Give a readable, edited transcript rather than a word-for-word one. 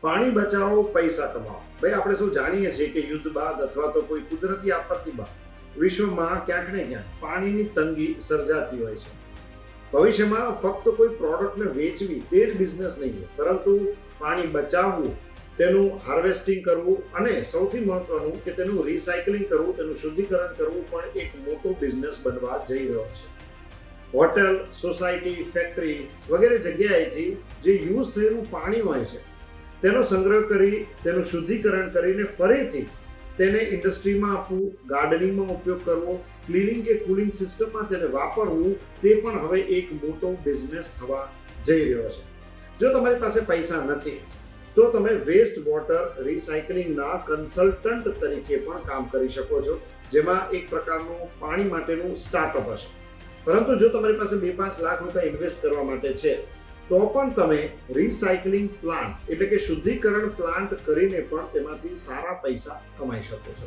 પાણી બચાવો, પૈસા કમાવો. ભાઈ આપણે સૌ જાણીએ છીએ કે યુદ્ધ બાદ અથવા તો કોઈ કુદરતી આપત્તિ બાદ વિશ્વમાં ક્યાંક ને ક્યાંક પાણીની તંગી સર્જાતી હોય છે. ભવિષ્યમાં ફક્ત કોઈ પ્રોડક્ટને વેચવી તે જ બિઝનેસ નહીં હોય, પરંતુ પાણી બચાવવું, તેનું હાર્વેસ્ટિંગ કરવું અને સૌથી મહત્વનું કે તેનું રિસાયકલિંગ કરવું, તેનું શુદ્ધિકરણ કરવું પણ એક મોટો બિઝનેસ બનવા જઈ રહ્યો છે. હોટેલ, સોસાયટી, ફેક્ટરી વગેરે જગ્યાએથી જે યુઝ થયેલું પાણી હોય છે તેનો સંગ્રહ કરી, તેનું શુદ્ધિકરણ કરીને ફરીથી તેને ઇન્ડસ્ટ્રીમાં આપવું, ગાર્ડનિંગમાં ઉપયોગ કરવો, ક્લિનિંગ કે કુલિંગ સિસ્ટમમાં તેને વાપરવું, તે પણ હવે એક મોટો બિઝનેસ થવા જઈ રહ્યો છે. જો તમારી પાસે પૈસા નથી તો તમે વેસ્ટ વોટર રિસાયકલિંગના કન્સલ્ટન્ટ તરીકે પણ કામ કરી શકો છો, જેમાં એક પ્રકારનું પાણી માટેનું સ્ટાર્ટઅપ હશે. પરંતુ જો તમારી પાસે 2-5 લાખ રૂપિયા ઇન્વેસ્ટ કરવા માટે છે તો પણ તમે રિસાયકલિંગ પ્લાન્ટ એટલે કે શુદ્ધિકરણ પ્લાન્ટ કરીને પણ તેમાંથી સારા પૈસા કમાઈ શકો છો.